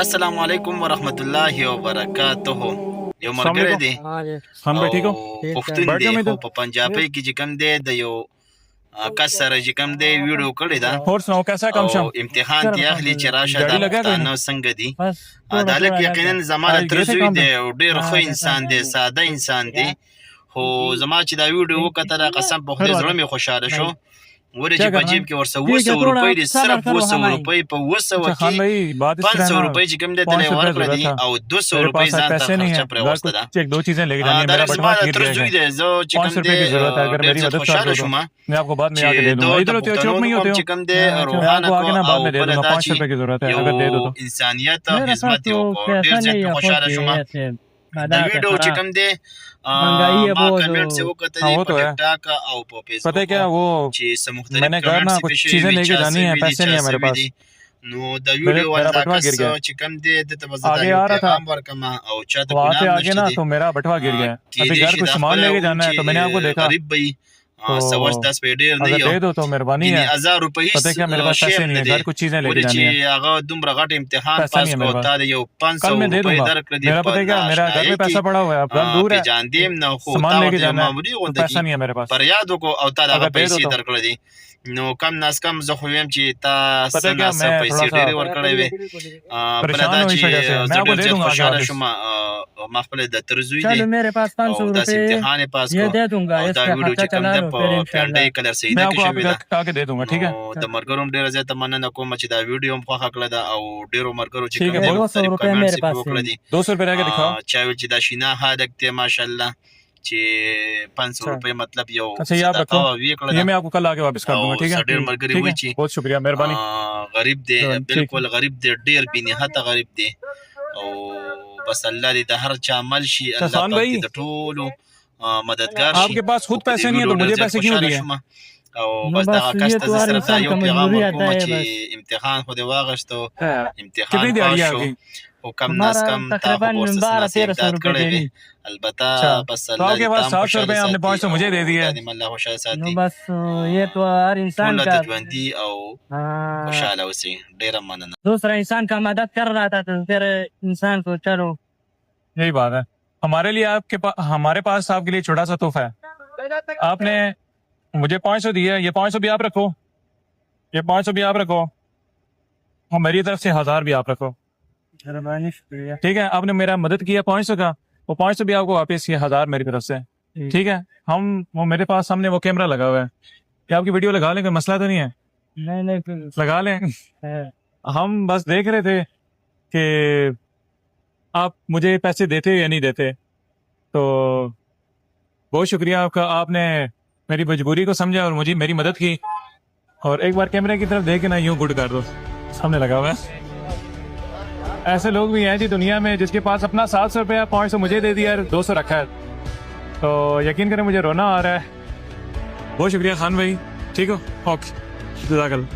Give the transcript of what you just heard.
अस्सलाम वालेकुम वरहमतुल्लाहि वबरकातुहू। यो मरगरे दे हम भाई ठीक हो? पुख्तन बैठ दे जाओ मैं हो तो। په पंजाबी کې چې کوم دی د یو کس سره چې کوم دی ویډیو کړی دا और सुनाओ कैसा है او काम शाम? امتحان دی اخلي چې راشه गाड़ी دا लगा कोई پښتانه څنګه دي عدالت یقینا زمانه आज تر गए थे زوی काम دی पे؟ او ډیر خو انسان دی ساده انسان دی خو زما چې دا ویډیو وکړه قسم په خدای زړه مې خوشاله شو ورې چې په جیب کې ورسره 200 روپۍ دي صرف 200 روپۍ په 200 अच्छा खान کې भाई बात इस तरह 500 ना روپۍ چې کوم دی 500 ته रुपये ورکړه जरूरत دي था। او 200 मेरे روپۍ पास ځان ته पैसे नहीं خرچه है, پرې घर وسته कुछ ده एक दो चीजें लेके जानी है, دا मेरा زما बटवा د गिर تر गया زوی है। دی زه چې 500 کوم रुपए دی की जरूरत है, अगर ډېر मेरी زیات मदद कर خوشاله दो तो شوم मैं आपको बाद में چې आके दे दूंगा। د इधर होते हो, चौक में ही होते پښتنو हो। چې کوم دی मैं روحانه आपको کو आगे ना बाद او में दे بل दूंगा, دا 500 रुपए की जरूरत है, چې अगर दे दो یو तो। انسانیت او خدمت یو ډېر زیات خوشاله شوم دا ویډیو چې کوم دی ما کمنټ سے وکړه हाँ वो په तो है। ټک ټاک او په पता है فیسبوک क्या वो چې سم مختلف मैंने घर ना کمنټس कुछ به شي चीजें وي लेके چا जानी है, سوي دي पैसे چا नहीं है मेरे سوي पास। دي نو د ویډیو मेरा ولا बटवा गिर کس गया। چې کوم دی د تبزدا आगे یو आ रहा था, پیغام ورکما او چا ته वहाँ से ګناه आगे ना نشته دي तो मेरा बटवा गिर गया। अभी घर कुछ सामान लेके जाना है तो मैंने आपको देखा غریب وي तो سوچ 10 په ډیر نه अगर یو दे दो तो मेहरबानी یعنی है। 1000 روپۍ पता है क्या मेरे पास पैसे नहीं है, घर कुछ चीजें लेके जानी है, چې هغه دومره غټ امتحان पैसा پاس नहीं है کو मेरे पास। تا د یو 500 कल मैं दे روپۍ दूंगा। درکړه دي मेरा पता है क्या, मेरा घर में पैसा पड़ा हुआ है, अब घर दूर है, جان دیم نه خو تا सामान लेके ورته जाना है, معمولی तो غونډه पैसा नहीं है मेरे पास। پر یاد کو او تا دغه अगर दे दो پیسې तो درکړه دي نو کم ناس کم زه خو ویم چې تا पता है क्या, سنا मैं پیسې थोड़ा ډېرې सा ورکړې وي परेशान بلدا हूँ چې इस वजह से। मैं زه आपको ډېر दे زیات दूंगा आगे خوشاله वापस। شوم ما خپل د ترزوی دی चलो मेरे पास 500 او داسې रुपए امتحان یې پاس ये کو दे दूंगा, او دا इसका ویډیو खर्चा چې کوم चला ده लो په फिर پیانډۍ इंशाल्लाह। کلر मैं سیده کې आपको شوې ده आगे दे दूंगा, ठीक है? نو د مرګرو هم ډېره زیاته مننه کوم چې دا ویډیو هم خوښه کړه ده او ډېرو مرګرو چې ठीक کوم है, دی 200 مختلف रुपए کمنټس मेरे یې पास پرې وکړه دي 200 रुपए रह के दिखाओ। چا ویل چې دا شینا حالک دی ماشاءالله چې 500 روپۍ مطلب یو अच्छा ये आप صدقه रखो, وی کړه ये ده मैं आपको कल आके वापस कर दूंगा, ठीक है? ډېر ملګري ठीक وایي है, چې बहुत शुक्रिया, मेहरबानी। غریب دی हाँ, ठीक بالکل غریب دی ډېر بې نهته غریب دی او بس الله دې د هر چا عمل شي الله حسان پاک भाई, دې د ټولو مددگار شي आपके पास खुद पैसे नहीं है तो मुझे पैसे क्यों दिए? او نو بس بس دغه کس یہ ته تو زه هر صرف دا انسان یو کا پیغام مجبوریت ورکوم ہے چې بس। امتحان خو دې واغشتو امتحان कितनी پاس दिहाड़ी شو आपकी? او کم ناس हमारा کم تا خو तकरीबन ورسره 1200 امداد रुपए کړی وي देनी। البته अच्छा, بس तो الله आपके دې पास تام 700 خوشاله रुपए आपने ساتي 500 मुझे दे दिए। او دې الله خوشاله नो ساتي बस ये तो हर इंसान ټول का د ژوندي او हाँ, خوشاله اوسئ ډېره مننه दूसरा इंसान का मदद कर रहा था तो फिर इंसान को चलो यही बात है। हमारे लिए आपके पास, हमारे पास आपके लिए छोटा सा तोहफा है। आपने मुझे 500 दिया, ये 500 भी आप रखो, ये 500 भी आप रखो और मेरी तरफ से 1000 भी आप रखो, मेहरबानी शुक्रिया। ठीक है? आपने मेरा मदद किया 500 का, वो 500 भी आपको वापस, ये 1000 मेरी तरफ से, ठीक है? वो मेरे पास सामने वो कैमरा लगा हुआ है, क्या आपकी वीडियो लगा लें, कोई मसला तो नहीं है? नहीं फिर लगा लें। है। हम बस देख रहे थे कि आप मुझे पैसे देते या नहीं देते, तो बहुत शुक्रिया आपका, आपने मेरी मजबूरी को समझा और मुझे मेरी मदद की। और एक बार कैमरे की तरफ देख के ना यूं गुड कर दो, सामने लगा हुआ है। ऐसे लोग भी हैं जी दुनिया में जिसके पास अपना 700 रुपया 500 मुझे दे दिया और 200 रखा है, तो यकीन करें मुझे रोना आ रहा है। बहुत शुक्रिया खान भाई, ठीक हो? ओके, जज़ाकल्लाह।